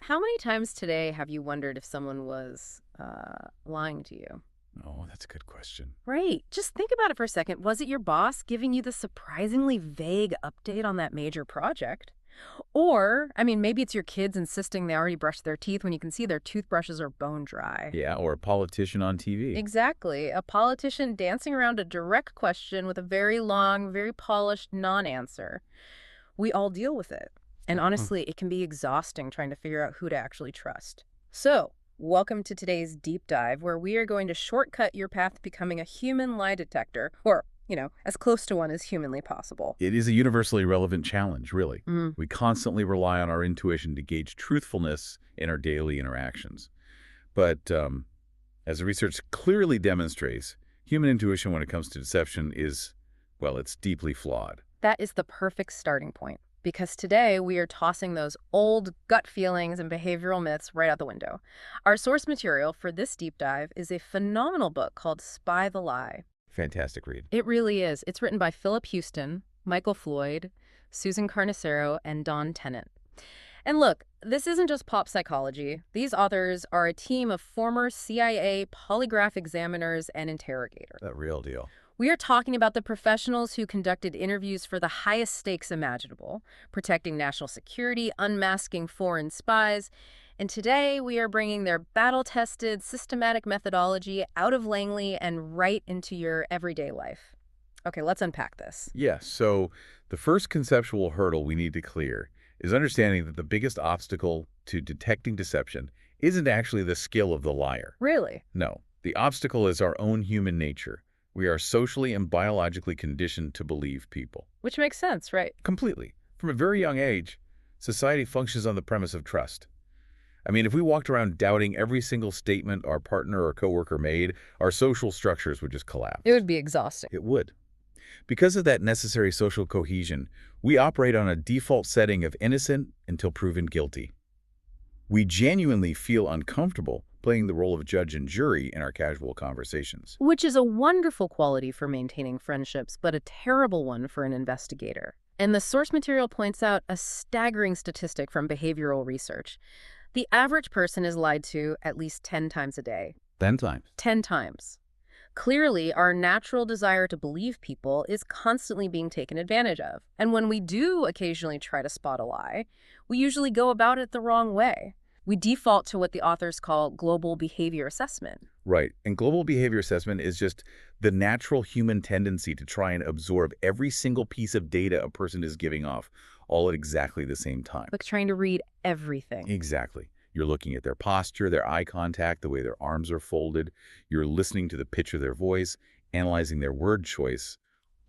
How many times today have you wondered if someone was lying to you? Oh, that's a good question. Right. Just think about it for a second. Was it your boss giving you the surprisingly vague update on that major project? Or, I mean, maybe it's your kids insisting they already brushed their teeth when you can see their toothbrushes are bone dry. Yeah, or a politician on TV. Exactly. A politician dancing around a direct question with a very long, very polished non answer. We all deal with it. And Uh-huh. honestly, it can be exhausting trying to figure out who to actually trust. So, welcome to today's deep dive where we are going to shortcut your path to becoming a human lie detector, or, as close to one as humanly possible. It is a universally relevant challenge, really. Mm. We constantly rely on our intuition to gauge truthfulness in our daily interactions. But as the research clearly demonstrates, human intuition when it comes to deception is, well, it's deeply flawed. That is the perfect starting point. Because today we are tossing those old gut feelings and behavioral myths right out the window. Our source material for this deep dive is a phenomenal book called Spy the Lie. Fantastic read. It really is. It's written by Philip Houston, Michael Floyd, Susan Carnicero, and Don Tennant. And look, this isn't just pop psychology. These authors are a team of former CIA polygraph examiners and interrogators. That real deal. We are talking about the professionals who conducted interviews for the highest stakes imaginable, protecting national security, unmasking foreign spies, and today we are bringing their battle-tested, systematic methodology out of Langley and right into your everyday life. Okay, let's unpack this. Yes, so the first conceptual hurdle we need to clear is understanding that the biggest obstacle to detecting deception isn't actually the skill of the liar. Really? No, the obstacle is our own human nature. We are socially and biologically conditioned to believe people. Which makes sense, right? Completely. From a very young age, society functions on the premise of trust. I mean, if we walked around doubting every single statement our partner or coworker made, our social structures would just collapse. It would be exhausting. It would. Because of that necessary social cohesion, we operate on a default setting of innocent until proven guilty. We genuinely feel uncomfortable playing the role of judge and jury in our casual conversations. Which is a wonderful quality for maintaining friendships, but a terrible one for an investigator. And the source material points out a staggering statistic from behavioral research. The average person is lied to at least 10 times a day. 10 times. 10 times. Clearly, our natural desire to believe people is constantly being taken advantage of. And when we do occasionally try to spot a lie, we usually go about it the wrong way. We default to what the authors call global behavior assessment. Right. And global behavior assessment is just the natural human tendency to try and absorb every single piece of data a person is giving off, all at exactly the same time. Like trying to read everything. Exactly. You're looking at their posture, their eye contact, the way their arms are folded. You're listening to the pitch of their voice, analyzing their word choice,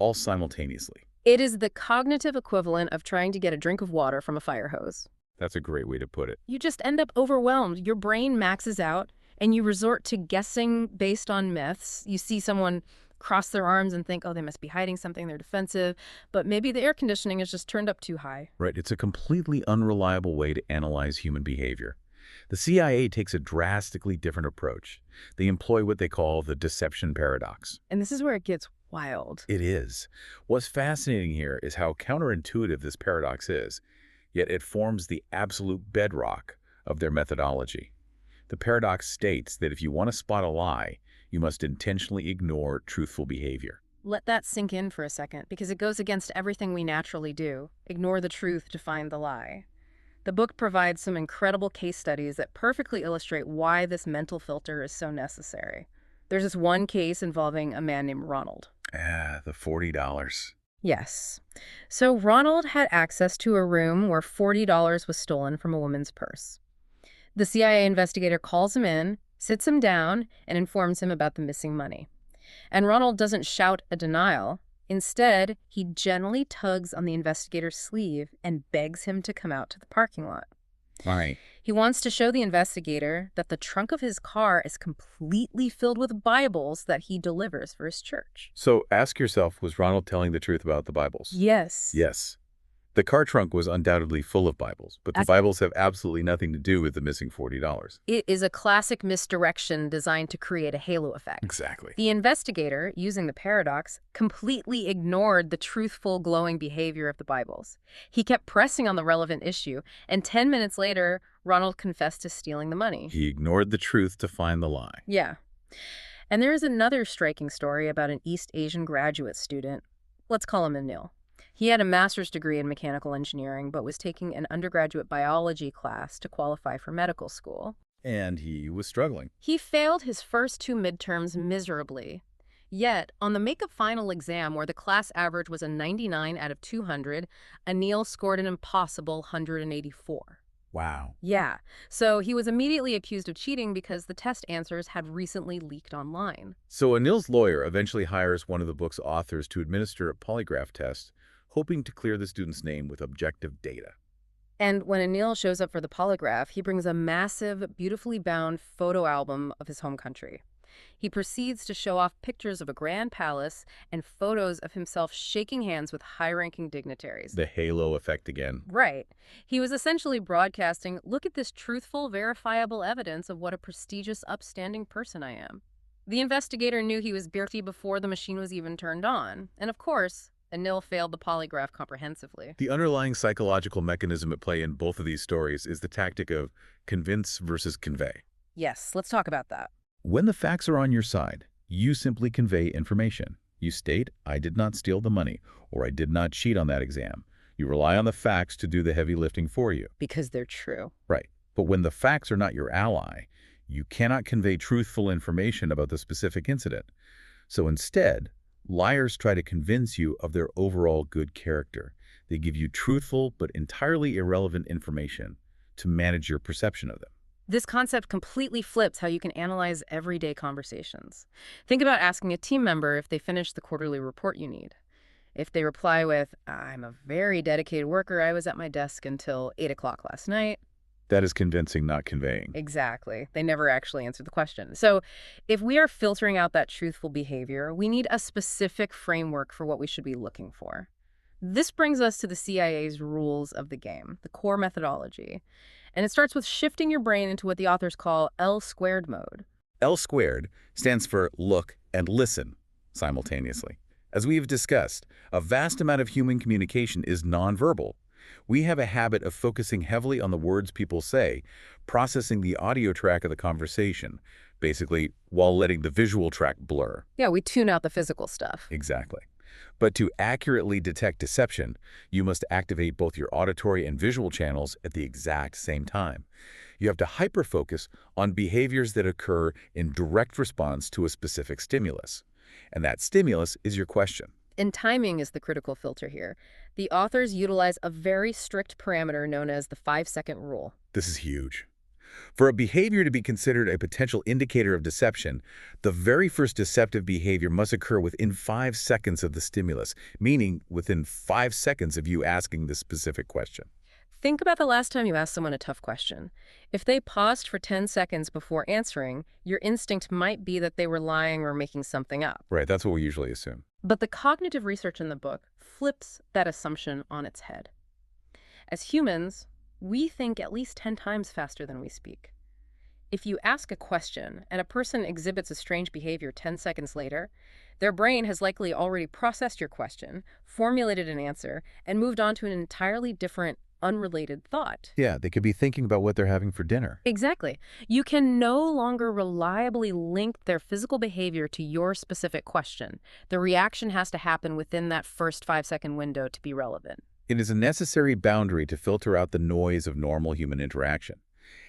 all simultaneously. It is the cognitive equivalent of trying to get a drink of water from a fire hose. That's a great way to put it. You just end up overwhelmed. Your brain maxes out, and you resort to guessing based on myths. You see someone cross their arms and think, oh, they must be hiding something, they're defensive, but maybe the air conditioning is just turned up too high. Right. It's a completely unreliable way to analyze human behavior. The CIA takes a drastically different approach. They employ what they call the deception paradox. And this is where it gets wild. It is. What's fascinating here is how counterintuitive this paradox is, yet it forms the absolute bedrock of their methodology. The paradox states that if you want to spot a lie, you must intentionally ignore truthful behavior. Let that sink in for a second, because it goes against everything we naturally do. Ignore the truth to find the lie. The book provides some incredible case studies that perfectly illustrate why this mental filter is so necessary. There's this one case involving a man named Ronald. The $40. Yes. So Ronald had access to a room where $40 was stolen from a woman's purse. The CIA investigator calls him in, sits him down, and informs him about the missing money. And Ronald doesn't shout a denial. Instead, he gently tugs on the investigator's sleeve and begs him to come out to the parking lot. Right. He wants to show the investigator that the trunk of his car is completely filled with Bibles that he delivers for his church. So ask yourself, was Ronald telling the truth about the Bibles? Yes. Yes. The car trunk was undoubtedly full of Bibles, but the As Bibles have absolutely nothing to do with the missing $40. it is a classic misdirection designed to create a halo effect. Exactly. The investigator, using the paradox, completely ignored the truthful, glowing behavior of the Bibles. He kept pressing on the relevant issue, and 10 minutes later, Ronald confessed to stealing the money. He ignored the truth to find the lie. Yeah. And there is another striking story about an East Asian graduate student. Let's call him Anil. He had a master's degree in mechanical engineering, but was taking an undergraduate biology class to qualify for medical school. And he was struggling. He failed his first two midterms miserably. Yet, on the makeup final exam, where the class average was a 99 out of 200, Anil scored an impossible 184. Wow. Yeah, so he was immediately accused of cheating because the test answers had recently leaked online. So Anil's lawyer eventually hires one of the book's authors to administer a polygraph test, hoping to clear the student's name with objective data. And when Anil shows up for the polygraph, he brings a massive, beautifully bound photo album of his home country. He proceeds to show off pictures of a grand palace and photos of himself shaking hands with high-ranking dignitaries. The halo effect again. Right. He was essentially broadcasting, look at this truthful, verifiable evidence of what a prestigious, upstanding person I am. The investigator knew he was guilty before the machine was even turned on. And of course, Anil failed the polygraph comprehensively. The underlying psychological mechanism at play in both of these stories is the tactic of convince versus convey. Yes, let's talk about that. When the facts are on your side, you simply convey information. You state, I did not steal the money, or I did not cheat on that exam. You rely on the facts to do the heavy lifting for you. Because they're true. Right. But when the facts are not your ally, you cannot convey truthful information about the specific incident. So instead, liars try to convince you of their overall good character. They give you truthful but entirely irrelevant information to manage your perception of them. This concept completely flips how you can analyze everyday conversations. Think about asking a team member if they finished the quarterly report you need. If they reply with, I'm a very dedicated worker, I was at my desk until 8 o'clock last night. That is convincing, not conveying. Exactly. They never actually answered the question. So if we are filtering out that truthful behavior, we need a specific framework for what we should be looking for. This brings us to the CIA's rules of the game, the core methodology. And it starts with shifting your brain into what the authors call L-squared mode. L squared stands for look and listen simultaneously. As we have discussed, a vast amount of human communication is nonverbal. We have a habit of focusing heavily on the words people say, processing the audio track of the conversation, basically while letting the visual track blur. Yeah, we tune out the physical stuff. Exactly. But to accurately detect deception, you must activate both your auditory and visual channels at the exact same time. You have to hyper-focus on behaviors that occur in direct response to a specific stimulus. And that stimulus is your question. And timing is the critical filter here. The authors utilize a very strict parameter known as the 5-second rule. This is huge. For a behavior to be considered a potential indicator of deception, the very first deceptive behavior must occur within 5 seconds of the stimulus, meaning within 5 seconds of you asking the specific question. Think about the last time you asked someone a tough question. If they paused for 10 seconds before answering, your instinct might be that they were lying or making something up. Right, that's what we usually assume. But the cognitive research in the book flips that assumption on its head. As humans, we think at least 10 times faster than we speak. If you ask a question and a person exhibits a strange behavior 10 seconds later, their brain has likely already processed your question, formulated an answer, and moved on to an entirely different, unrelated thought. Yeah, they could be thinking about what they're having for dinner. Exactly. You can no longer reliably link their physical behavior to your specific question. The reaction has to happen within that first 5-second window to be relevant. It is a necessary boundary to filter out the noise of normal human interaction.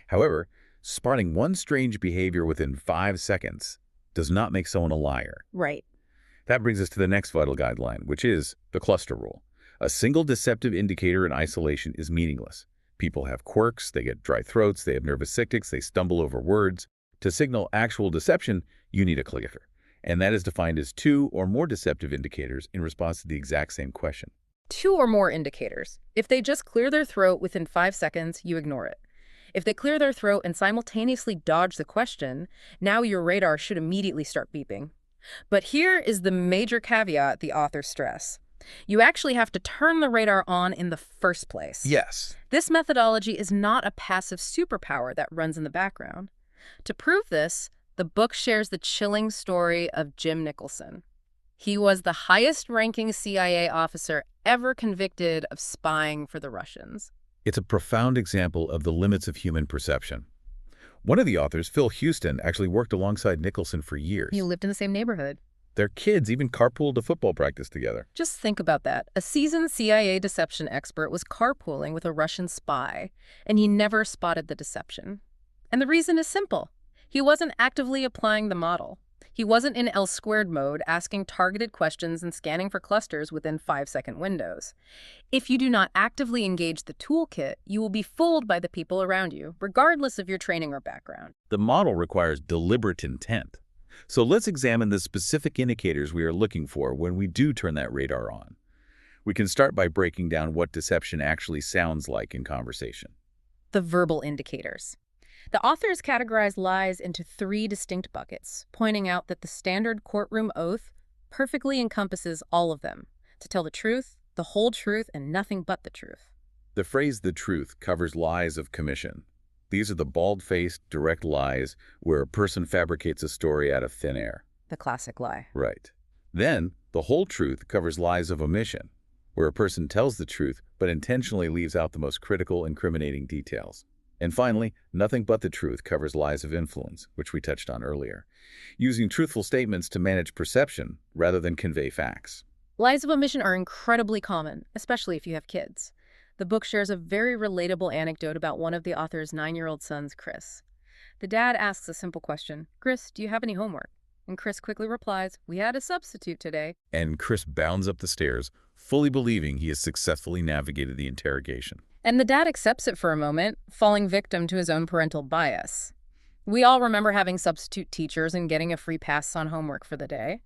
However, spotting one strange behavior within 5 seconds does not make someone a liar. Right. That brings us to the next vital guideline, which is the cluster rule. A single deceptive indicator in isolation is meaningless. People have quirks, they get dry throats, they have nervous tics, they stumble over words. To signal actual deception, you need a cluster. And that is defined as 2 or more deceptive indicators in response to the exact same question. 2 or more indicators. If they just clear their throat within 5 seconds, you ignore it. If they clear their throat and simultaneously dodge the question, now your radar should immediately start beeping. But here is the major caveat the authors stress. You actually have to turn the radar on in the first place. Yes. This methodology is not a passive superpower that runs in the background. To prove this, the book shares the chilling story of Jim Nicholson. He was the highest-ranking CIA officer ever convicted of spying for the Russians. It's a profound example of the limits of human perception. One of the authors, Phil Houston, actually worked alongside Nicholson for years. He lived in the same neighborhood. Their kids even carpooled to football practice together. Just think about that. A seasoned CIA deception expert was carpooling with a Russian spy, and he never spotted the deception. And the reason is simple. He wasn't actively applying the model. He wasn't in L-squared mode, asking targeted questions and scanning for clusters within 5-second windows. If you do not actively engage the toolkit, you will be fooled by the people around you, regardless of your training or background. The model requires deliberate intent. So let's examine the specific indicators we are looking for when we do turn that radar on. We can start by breaking down what deception actually sounds like in conversation. The verbal indicators. The authors categorize lies into 3 distinct buckets, pointing out that the standard courtroom oath perfectly encompasses all of them: to tell the truth, the whole truth, and nothing but the truth. The phrase "the truth" covers lies of commission. These are the bald-faced, direct lies where a person fabricates a story out of thin air. The classic lie. Right. Then, the whole truth covers lies of omission, where a person tells the truth but intentionally leaves out the most critical, incriminating details. And finally, nothing but the truth covers lies of influence, which we touched on earlier, using truthful statements to manage perception rather than convey facts. Lies of omission are incredibly common, especially if you have kids. The book shares a very relatable anecdote about one of the author's 9-year-old sons, Chris. The dad asks a simple question: "Chris, do you have any homework?" And Chris quickly replies, "We had a substitute today." And Chris bounds up the stairs, fully believing he has successfully navigated the interrogation. And the dad accepts it for a moment, falling victim to his own parental bias. We all remember having substitute teachers and getting a free pass on homework for the day.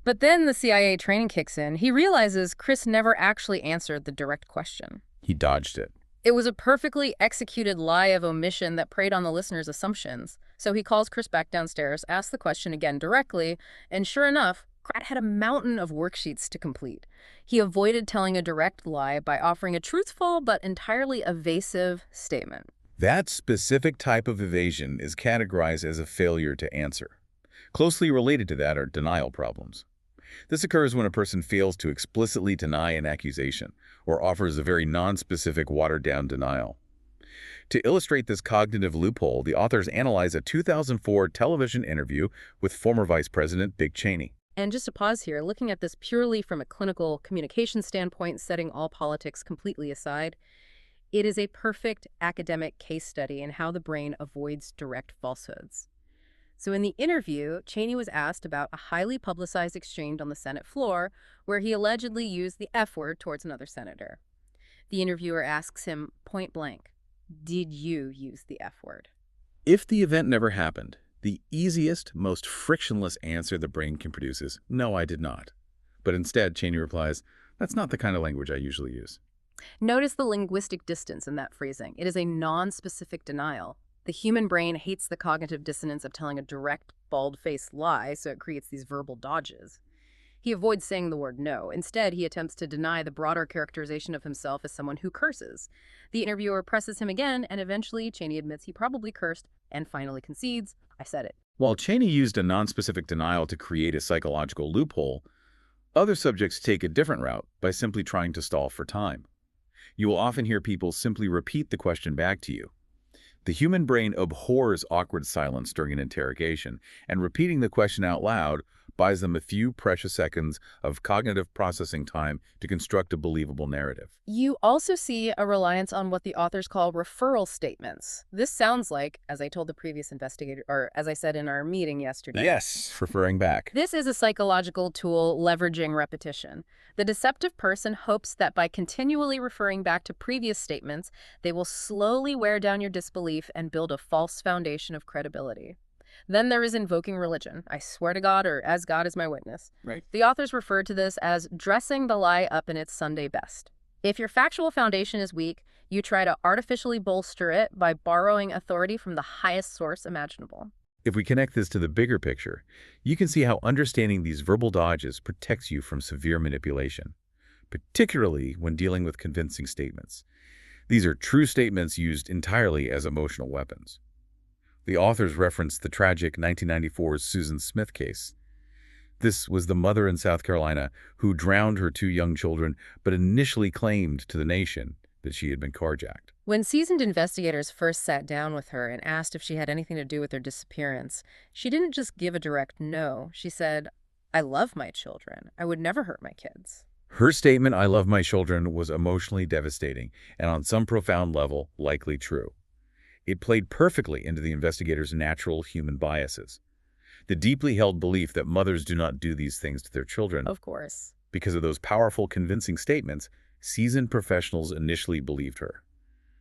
But then the CIA training kicks in. He realizes Chris never actually answered the direct question. He dodged it. It was a perfectly executed lie of omission that preyed on the listener's assumptions. So he calls Chris back downstairs, asks the question again directly, and sure enough, Pratt had a mountain of worksheets to complete. He avoided telling a direct lie by offering a truthful but entirely evasive statement. That specific type of evasion is categorized as a failure to answer. Closely related to that are denial problems. This occurs when a person fails to explicitly deny an accusation or offers a very nonspecific, watered-down denial. To illustrate this cognitive loophole, the authors analyze a 2004 television interview with former Vice President Dick Cheney. And just to pause here, looking at this purely from a clinical communication standpoint, setting all politics completely aside, it is a perfect academic case study in how the brain avoids direct falsehoods. So in the interview, Cheney was asked about a highly publicized exchange on the Senate floor where he allegedly used the F word towards another senator. The interviewer asks him point blank, "Did you use the F word?" If the event never happened, the easiest, most frictionless answer the brain can produce is, "No, I did not." But instead, Cheney replies, "That's not the kind of language I usually use." Notice the linguistic distance in that phrasing. It is a non-specific denial. The human brain hates the cognitive dissonance of telling a direct, bald-faced lie, so it creates these verbal dodges. He avoids saying the word no. Instead, he attempts to deny the broader characterization of himself as someone who curses. The interviewer presses him again, and eventually Cheney admits he probably cursed and finally concedes, "I said it." While Cheney used a nonspecific denial to create a psychological loophole, other subjects take a different route by simply trying to stall for time. You will often hear people simply repeat the question back to you. The human brain abhors awkward silence during an interrogation, and repeating the question out loud buys them a few precious seconds of cognitive processing time to construct a believable narrative. You also see a reliance on what the authors call referral statements. This sounds like, as I told the previous investigator, or as I said in our meeting yesterday. Yes, referring back. This is a psychological tool leveraging repetition. The deceptive person hopes that by continually referring back to previous statements, they will slowly wear down your disbelief and build a false foundation of credibility. Then there is invoking religion. "I swear to God," or "as God is my witness." Right. The authors refer to this as dressing the lie up in its Sunday best. If your factual foundation is weak, you try to artificially bolster it by borrowing authority from the highest source imaginable. If we connect this to the bigger picture, you can see how understanding these verbal dodges protects you from severe manipulation. particularly when dealing with convincing statements. These are true statements used entirely as emotional weapons. The authors reference the tragic 1994 Susan Smith case. This was the mother in South Carolina who drowned her two young children, but initially claimed to the nation that she had been carjacked. When seasoned investigators first sat down with her and asked if she had anything to do with their disappearance, she didn't just give a direct no. She said, "I love my children. I would never hurt my kids." Her statement, "I love my children," was emotionally devastating and on some profound level, likely true. It played perfectly into the investigators' natural human biases. The deeply held belief that mothers do not do these things to their children. Of course. Because of those powerful, convincing statements, seasoned professionals initially believed her.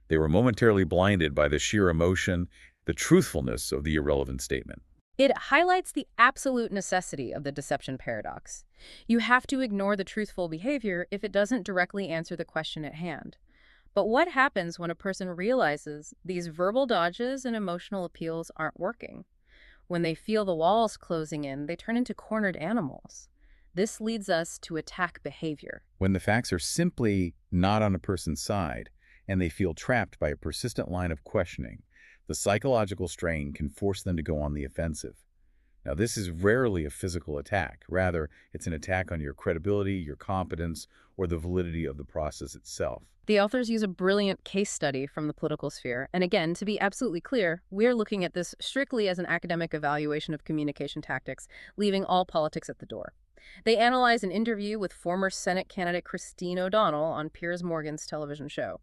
They were momentarily blinded by the sheer emotion, the truthfulness of the irrelevant statement. It highlights the absolute necessity of the deception paradox. You have to ignore the truthful behavior if it doesn't directly answer the question at hand. But what happens when a person realizes these verbal dodges and emotional appeals aren't working? When they feel the walls closing in, they turn into cornered animals. This leads us to attack behavior. When the facts are simply not on a person's side and they feel trapped by a persistent line of questioning, the psychological strain can force them to go on the offensive. Now, this is rarely a physical attack. Rather, it's an attack on your credibility, your competence, or the validity of the process itself. The authors use a brilliant case study from the political sphere. And again, to be absolutely clear, we're looking at this strictly as an academic evaluation of communication tactics, leaving all politics at the door. They analyze an interview with former Senate candidate Christine O'Donnell on Piers Morgan's television show.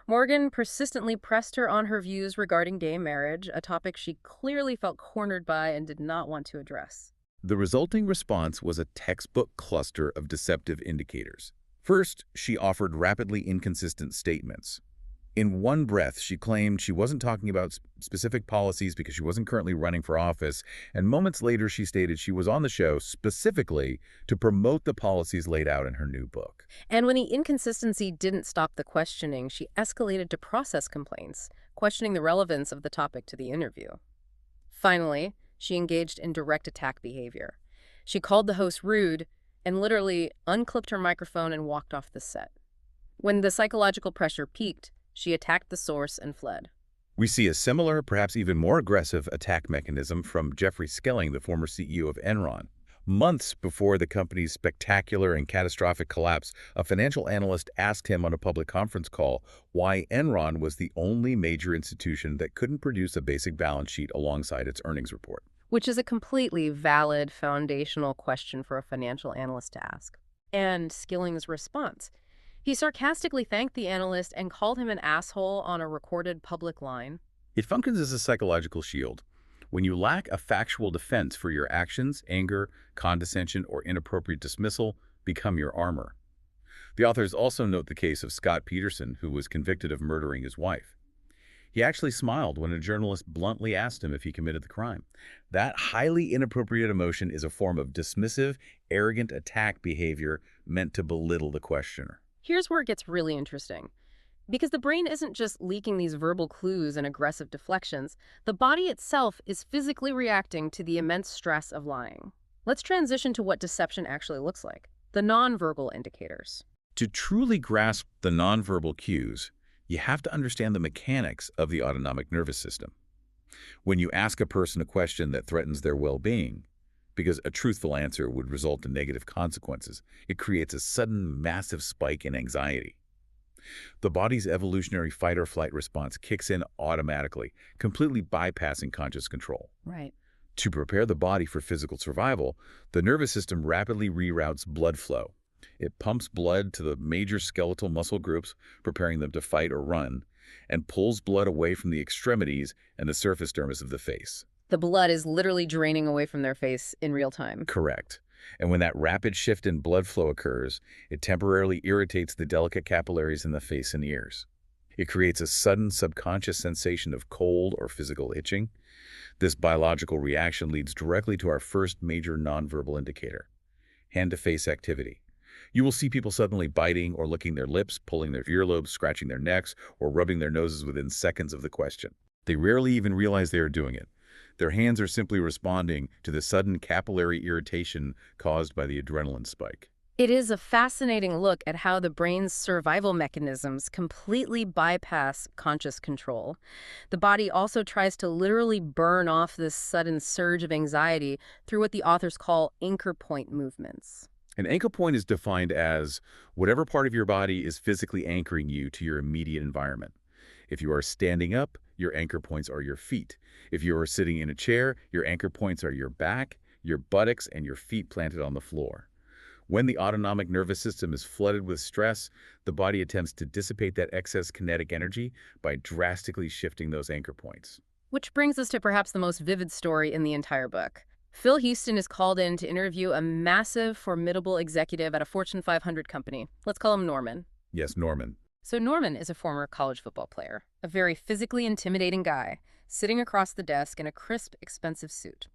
Morgan persistently pressed her on her views regarding gay marriage, a topic she clearly felt cornered by and did not want to address. The resulting response was a textbook cluster of deceptive indicators. First, she offered rapidly inconsistent statements. In one breath, she claimed she wasn't talking about specific policies because she wasn't currently running for office, and moments later she stated she was on the show specifically to promote the policies laid out in her new book. And when the inconsistency didn't stop the questioning, she escalated to process complaints, questioning the relevance of the topic to the interview. Finally, she engaged in direct attack behavior. She called the host rude and literally unclipped her microphone and walked off the set. When the psychological pressure peaked, she attacked the source and fled. We see a similar, perhaps even more aggressive attack mechanism from Jeffrey Skilling, the former CEO of Enron. Months before the company's spectacular and catastrophic collapse, a financial analyst asked him on a public conference call why Enron was the only major institution that couldn't produce a basic balance sheet alongside its earnings report. Which is a completely valid foundational question for a financial analyst to ask. And Skilling's response: he sarcastically thanked the analyst and called him an asshole on a recorded public line. It functions as a psychological shield. When you lack a factual defense for your actions, anger, condescension, or inappropriate dismissal become your armor. The authors also note the case of Scott Peterson, who was convicted of murdering his wife. He actually smiled when a journalist bluntly asked him if he committed the crime. That highly inappropriate emotion is a form of dismissive, arrogant attack behavior meant to belittle the questioner. Here's where it gets really interesting. Because the brain isn't just leaking these verbal clues and aggressive deflections, the body itself is physically reacting to the immense stress of lying. Let's transition to what deception actually looks like, the nonverbal indicators. To truly grasp the nonverbal cues, you have to understand the mechanics of the autonomic nervous system. When you ask a person a question that threatens their well-being, because a truthful answer would result in negative consequences, it creates a sudden, massive spike in anxiety. The body's evolutionary fight-or-flight response kicks in automatically, completely bypassing conscious control. Right. To prepare the body for physical survival, the nervous system rapidly reroutes blood flow. It pumps blood to the major skeletal muscle groups, preparing them to fight or run, and pulls blood away from the extremities and the surface dermis of the face. The blood is literally draining away from their face in real time. Correct. And when that rapid shift in blood flow occurs, it temporarily irritates the delicate capillaries in the face and ears. It creates a sudden subconscious sensation of cold or physical itching. This biological reaction leads directly to our first major nonverbal indicator, hand-to-face activity. You will see people suddenly biting or licking their lips, pulling their earlobes, scratching their necks, or rubbing their noses within seconds of the question. They rarely even realize they are doing it. Their hands are simply responding to the sudden capillary irritation caused by the adrenaline spike. It is a fascinating look at how the brain's survival mechanisms completely bypass conscious control. The body also tries to literally burn off this sudden surge of anxiety through what the authors call anchor point movements. An anchor point is defined as whatever part of your body is physically anchoring you to your immediate environment. If you are standing up, your anchor points are your feet. If you are sitting in a chair, your anchor points are your back, your buttocks, and your feet planted on the floor. When the autonomic nervous system is flooded with stress, the body attempts to dissipate that excess kinetic energy by drastically shifting those anchor points. Which brings us to perhaps the most vivid story in the entire book. Phil Houston is called in to interview a massive, formidable executive at a Fortune 500 company. Let's call him Norman. Yes, Norman. So Norman is a former college football player, a very physically intimidating guy, sitting across the desk in a crisp, expensive suit.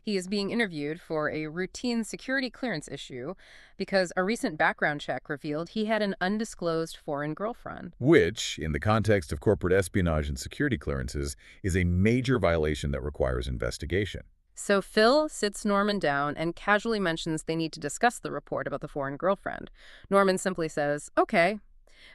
He is being interviewed for a routine security clearance issue because a recent background check revealed he had an undisclosed foreign girlfriend. Which, in the context of corporate espionage and security clearances, is a major violation that requires investigation. So Phil sits Norman down and casually mentions they need to discuss the report about the foreign girlfriend. Norman simply says, okay.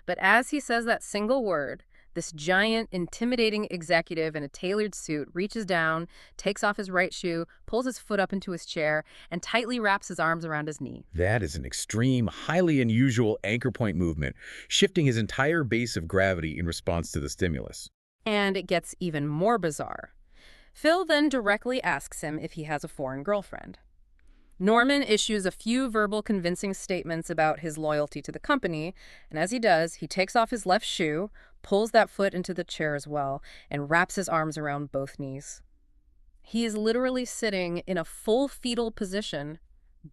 But as he says that single word, this giant, intimidating executive in a tailored suit reaches down, takes off his right shoe, pulls his foot up into his chair, and tightly wraps his arms around his knee. That is an extreme, highly unusual anchor point movement, shifting his entire base of gravity in response to the stimulus. And it gets even more bizarre. Phil then directly asks him if he has a foreign girlfriend. Norman issues a few verbal convincing statements about his loyalty to the company, and as he does, he takes off his left shoe, pulls that foot into the chair as well, and wraps his arms around both knees. He is literally sitting in a full fetal position,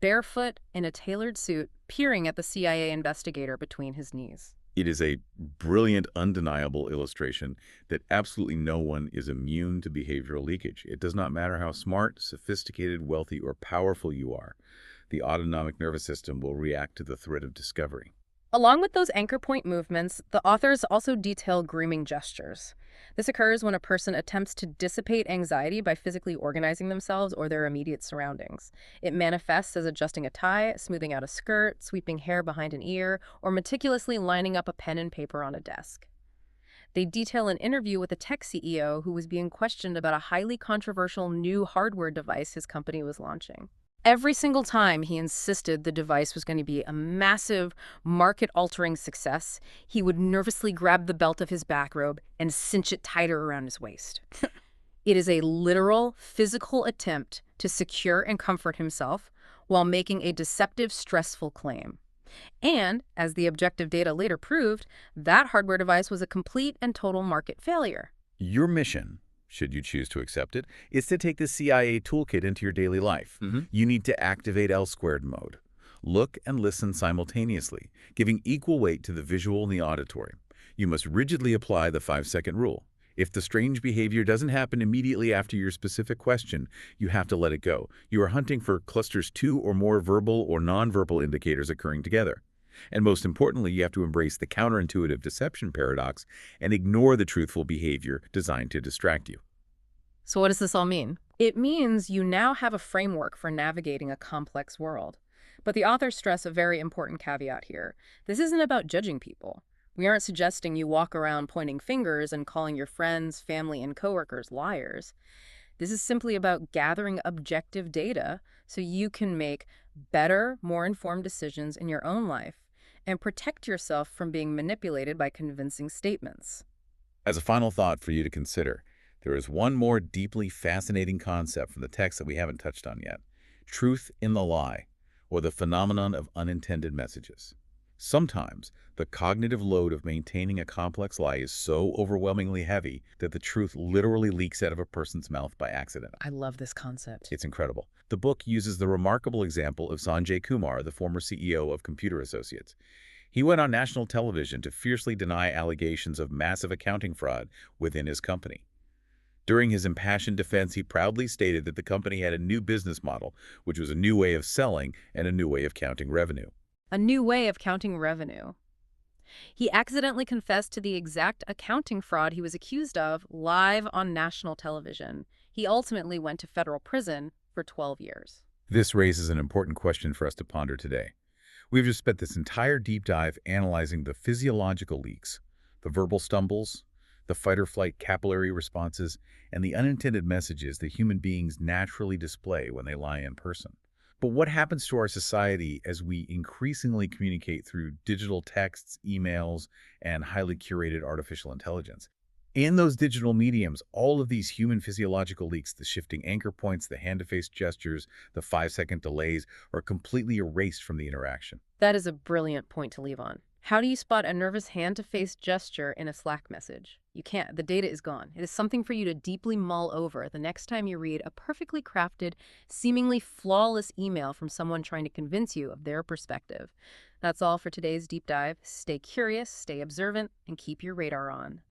barefoot in a tailored suit, peering at the CIA investigator between his knees. It is a brilliant, undeniable illustration that absolutely no one is immune to behavioral leakage. It does not matter how smart, sophisticated, wealthy, or powerful you are. The autonomic nervous system will react to the threat of discovery. Along with those anchor point movements, the authors also detail grooming gestures. This occurs when a person attempts to dissipate anxiety by physically organizing themselves or their immediate surroundings. It manifests as adjusting a tie, smoothing out a skirt, sweeping hair behind an ear, or meticulously lining up a pen and paper on a desk. They detail an interview with a tech CEO who was being questioned about a highly controversial new hardware device his company was launching. Every single time he insisted the device was going to be a massive, market-altering success, he would nervously grab the belt of his bathrobe and cinch it tighter around his waist. It is a literal, physical attempt to secure and comfort himself while making a deceptive, stressful claim. And, as the objective data later proved, that hardware device was a complete and total market failure. Your mission, should you choose to accept it, is to take the CIA toolkit into your daily life. You need to activate L-squared mode. Look and listen simultaneously, giving equal weight to the visual and the auditory. You must rigidly apply the 5-second rule. If the strange behavior doesn't happen immediately after your specific question, you have to let it go. You are hunting for clusters 2 or more verbal or nonverbal indicators occurring together. And most importantly, you have to embrace the counterintuitive deception paradox and ignore the truthful behavior designed to distract you. So what does this all mean? It means you now have a framework for navigating a complex world. But the authors stress a very important caveat here. This isn't about judging people. We aren't suggesting you walk around pointing fingers and calling your friends, family, and coworkers liars. This is simply about gathering objective data so you can make better, more informed decisions in your own life and protect yourself from being manipulated by convincing statements. As a final thought for you to consider, there is one more deeply fascinating concept from the text that we haven't touched on yet: truth in the lie, or the phenomenon of unintended messages. Sometimes, the cognitive load of maintaining a complex lie is so overwhelmingly heavy that the truth literally leaks out of a person's mouth by accident. I love this concept. It's incredible. The book uses the remarkable example of Sanjay Kumar, the former CEO of Computer Associates. He went on national television to fiercely deny allegations of massive accounting fraud within his company. During his impassioned defense, he proudly stated that the company had a new business model, which was a new way of selling and a new way of counting revenue. A new way of counting revenue. He accidentally confessed to the exact accounting fraud he was accused of live on national television. He ultimately went to federal prison for 12 years. This raises an important question for us to ponder today. We've just spent this entire deep dive analyzing the physiological leaks, the verbal stumbles, the fight-or-flight capillary responses, and the unintended messages that human beings naturally display when they lie in person. But what happens to our society as we increasingly communicate through digital texts, emails, and highly curated artificial intelligence? In those digital mediums, all of these human physiological leaks, the shifting anchor points, the hand-to-face gestures, the 5-second delays, are completely erased from the interaction. That is a brilliant point to leave on. How do you spot a nervous hand-to-face gesture in a Slack message? You can't. The data is gone. It is something for you to deeply mull over the next time you read a perfectly crafted, seemingly flawless email from someone trying to convince you of their perspective. That's all for today's deep dive. Stay curious, stay observant, and keep your radar on.